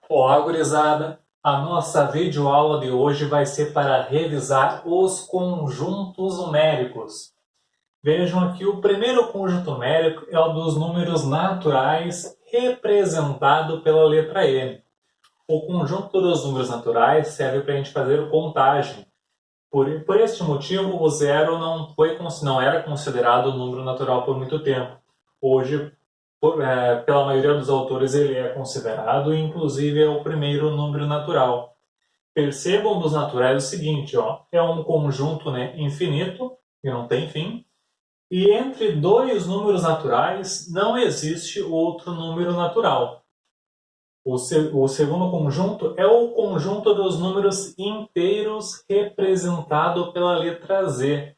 Olá, gurizada! A nossa videoaula de hoje vai ser para revisar os conjuntos numéricos. Vejam aqui, o primeiro conjunto numérico é o dos números naturais representado pela letra M. O conjunto dos números naturais serve para a gente fazer contagem. Por este motivo, o zero não era considerado número natural por muito tempo. Hoje, pela maioria dos autores, ele é considerado e, inclusive, é o primeiro número natural. Percebam dos naturais o seguinte, ó, é um conjunto, né, infinito, que não tem fim, e entre dois números naturais não existe outro número natural. O segundo conjunto é o conjunto dos números inteiros representado pela letra Z.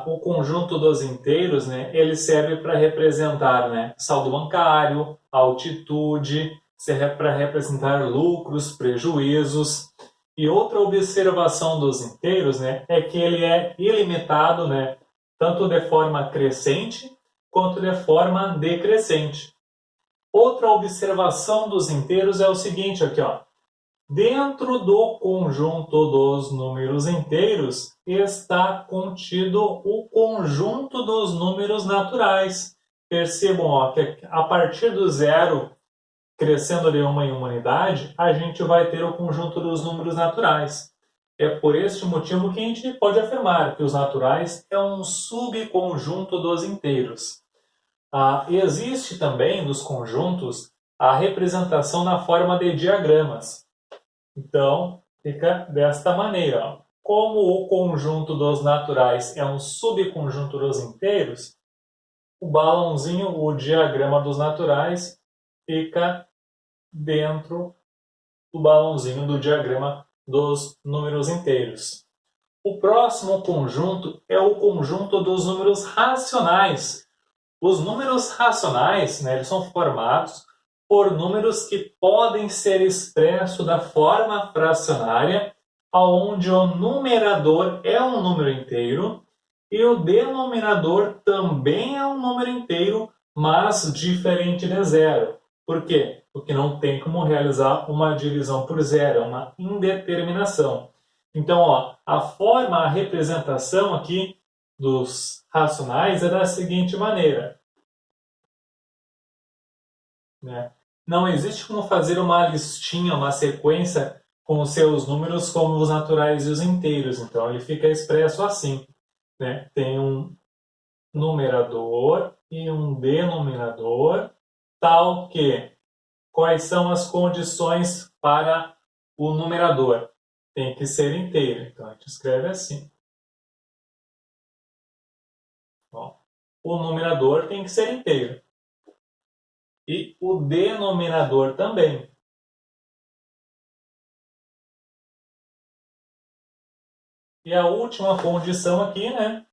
O conjunto dos inteiros, né, ele serve para representar, né, saldo bancário, altitude, serve para representar lucros, prejuízos. E outra observação dos inteiros, né, é que ele é ilimitado, né, tanto de forma crescente quanto de forma decrescente. Outra observação dos inteiros é o seguinte aqui, ó. Dentro do conjunto dos números inteiros está contido o conjunto dos números naturais. Percebam, ó, que a partir do zero, crescendo de uma em uma unidade, a gente vai ter o conjunto dos números naturais. É por este motivo que a gente pode afirmar que os naturais é um subconjunto dos inteiros. Existe também nos conjuntos a representação na forma de diagramas. Então, fica desta maneira. Ó. Como o conjunto dos naturais é um subconjunto dos inteiros, o balãozinho, o diagrama dos naturais, fica dentro do balãozinho do diagrama dos números inteiros. O próximo conjunto é o conjunto dos números racionais. Os números racionais, né, eles são formados por números que podem ser expressos da forma fracionária, onde o numerador é um número inteiro e o denominador também é um número inteiro, mas diferente de zero. Por quê? Porque não tem como realizar uma divisão por zero, é uma indeterminação. Então, ó, a representação aqui dos racionais é da seguinte maneira. Né? Não existe como fazer uma listinha, uma sequência com os seus números como os naturais e os inteiros. Então, ele fica expresso assim. Né? Tem um numerador e um denominador, tal que quais são as condições para o numerador? Tem que ser inteiro. Então, a gente escreve assim. Ó, o numerador tem que ser inteiro. E o denominador também. E a última condição aqui, né,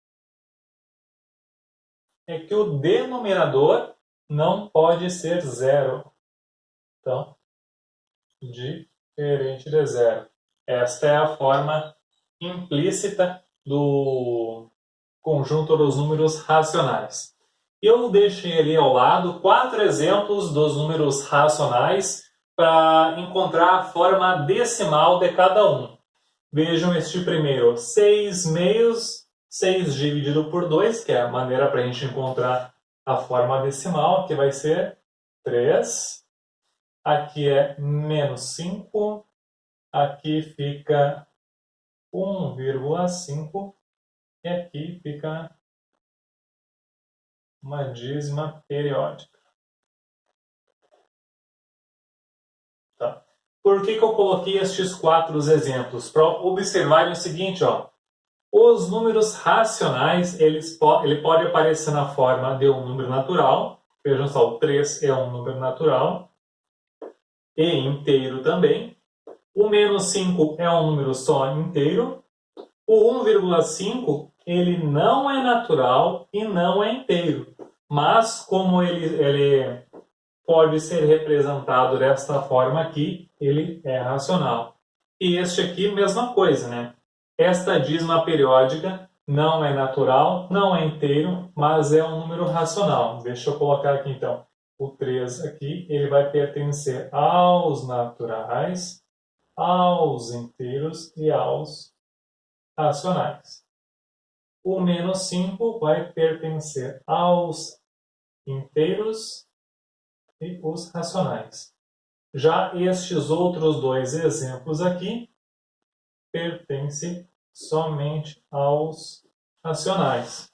é que o denominador não pode ser zero. Então, diferente de zero. Esta é a forma implícita do conjunto dos números racionais. Eu deixei ali ao lado 4 exemplos dos números racionais para encontrar a forma decimal de cada um. Vejam este primeiro, 6 meios, 6 dividido por 2, que é a maneira para a gente encontrar a forma decimal, que vai ser 3. Aqui é menos 5. Aqui fica 1,5. E aqui fica uma dízima periódica. Tá? Por que eu coloquei estes 4 exemplos? Para observarem o seguinte, ó. Os números racionais, ele pode aparecer na forma de um número natural. Vejam só, o 3 é um número natural. E inteiro também. O menos 5 é um número só inteiro. O 1,5, ele não é natural e não é inteiro. Mas, como ele pode ser representado desta forma aqui, ele é racional. E este aqui, mesma coisa, né? Esta dízima periódica não é natural, não é inteiro, mas é um número racional. Deixa eu colocar aqui então. o 3 aqui, ele vai pertencer aos naturais, aos inteiros e aos racionais. O menos 5 vai pertencer aos inteiros e os racionais. Já estes outros dois exemplos aqui pertencem somente aos racionais.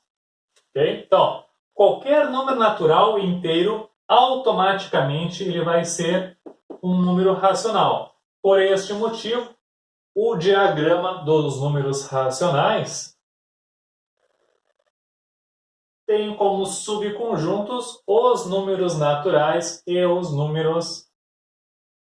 Okay? Então, qualquer número natural inteiro, automaticamente ele vai ser um número racional. Por este motivo, o diagrama dos números racionais tem como subconjuntos os números naturais e os números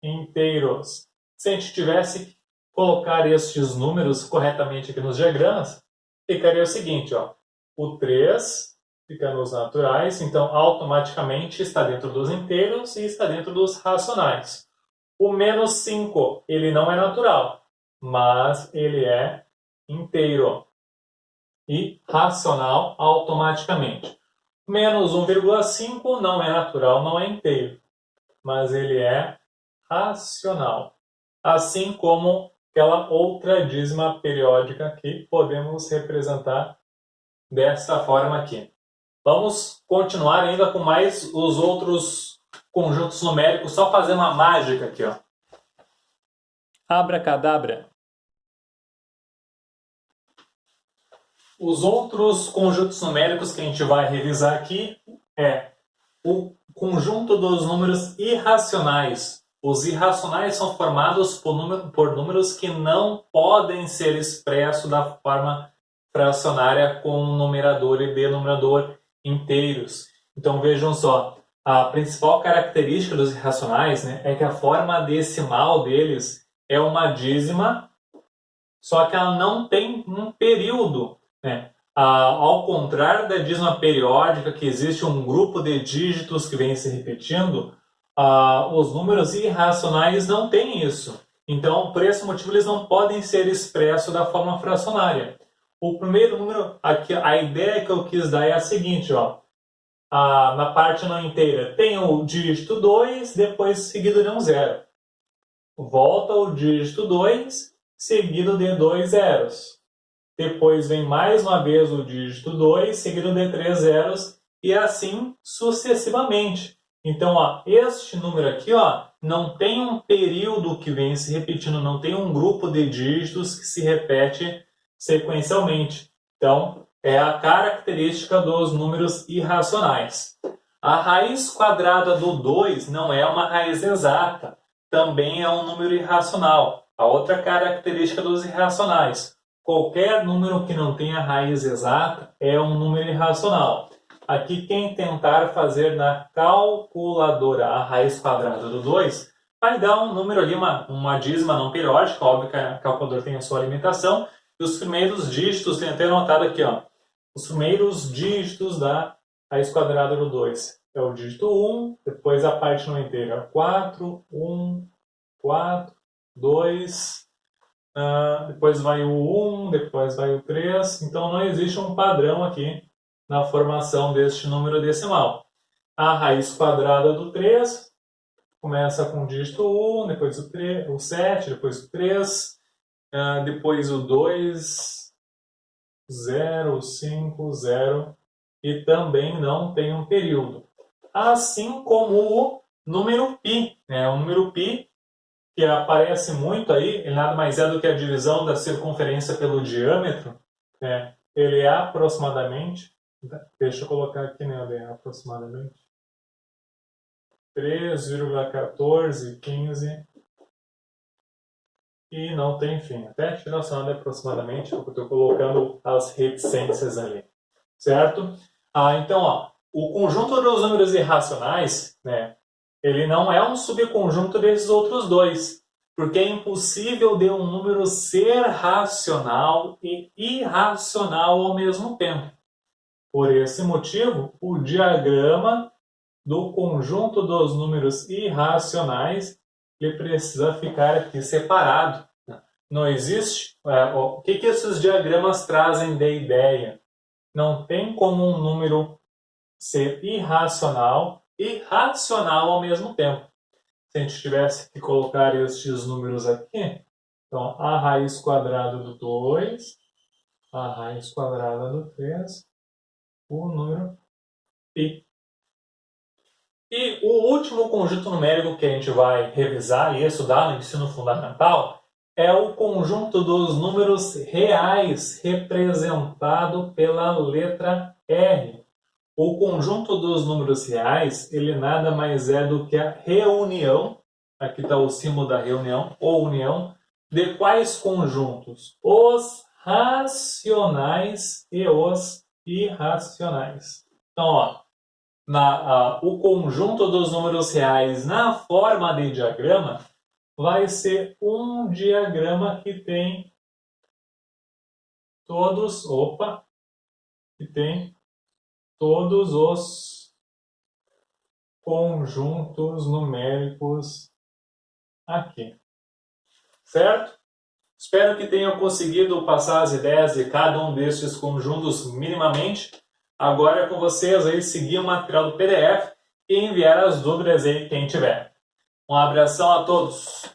inteiros. Se a gente tivesse que colocar estes números corretamente aqui nos diagramas, ficaria o seguinte, ó, o 3 fica nos naturais, então automaticamente está dentro dos inteiros e está dentro dos racionais. O menos 5, ele não é natural, mas ele é inteiro e racional automaticamente. Menos 1,5 não é natural, não é inteiro, mas ele é racional. Assim como aquela outra dízima periódica que podemos representar dessa forma aqui. Vamos continuar ainda com mais os outros conjuntos numéricos, só fazer uma mágica aqui, ó. Abracadabra. Os outros conjuntos numéricos que a gente vai revisar aqui é o conjunto dos números irracionais. Os irracionais são formados por números que não podem ser expressos da forma fracionária com numerador e denominador inteiros. Então vejam só, a principal característica dos irracionais, né, é que a forma decimal deles é uma dízima, só que ela não tem um período, né? Ao contrário da dízima periódica, que existe um grupo de dígitos que vem se repetindo, os números irracionais não têm isso. Então, por esse motivo, eles não podem ser expressos da forma fracionária. O primeiro número, aqui, a ideia que eu quis dar é a seguinte, ó. Na parte não inteira tem o dígito 2, depois seguido de um zero. Volta o dígito 2, seguido de 2 zeros. Depois vem mais uma vez o dígito 2, seguido de 3 zeros, e assim sucessivamente. Então, ó, este número aqui, ó, não tem um período que vem se repetindo, não tem um grupo de dígitos que se repete sequencialmente. Então, é a característica dos números irracionais. A raiz quadrada do 2 não é uma raiz exata, também é um número irracional. A outra característica dos irracionais. Qualquer número que não tenha raiz exata é um número irracional. Aqui, quem tentar fazer na calculadora a raiz quadrada do 2, vai dar um número ali, uma dízima não periódica, óbvio que a calculadora tem a sua limitação, e os primeiros dígitos, tem até anotado aqui, ó, os primeiros dígitos da raiz quadrada do 2. É o dígito 1, depois a parte não inteira, 4, 1, 4, 2... depois vai o 1, depois vai o 3. Então não existe um padrão aqui na formação deste número decimal. A raiz quadrada do 3 começa com o dígito 1, depois o 3, o 7, depois o 3, depois o 2, 0, 5, 0, e também não tem um período. Assim como o número π, né? O número π que aparece muito aí, ele nada mais é do que a divisão da circunferência pelo diâmetro, né? Ele é aproximadamente, deixa eu colocar aqui, né, aproximadamente, 3,1415, e não tem fim. Até tirar o sinal de aproximadamente, porque eu estou colocando as reticências ali, certo? Então, ó, o conjunto dos números irracionais, né, ele não é um subconjunto desses outros dois, porque é impossível de um número ser racional e irracional ao mesmo tempo. Por esse motivo, o diagrama do conjunto dos números irracionais ele precisa ficar aqui separado. Não existe... o que esses diagramas trazem de ideia? Não tem como um número ser irracional e racional ao mesmo tempo. Se a gente tivesse que colocar estes números aqui, então a raiz quadrada do 2, a raiz quadrada do 3, o número π. E o último conjunto numérico que a gente vai revisar e estudar no ensino fundamental é o conjunto dos números reais representado pela letra R. O conjunto dos números reais, ele nada mais é do que a reunião, aqui está o símbolo da reunião, ou união, de quais conjuntos? Os racionais e os irracionais. Então, ó, o conjunto dos números reais na forma de diagrama vai ser um diagrama que tem todos os conjuntos numéricos aqui, certo? Espero que tenham conseguido passar as ideias de cada um destes conjuntos minimamente. Agora é com vocês aí seguir o material do PDF e enviar as dúvidas aí quem tiver. Um abração a todos!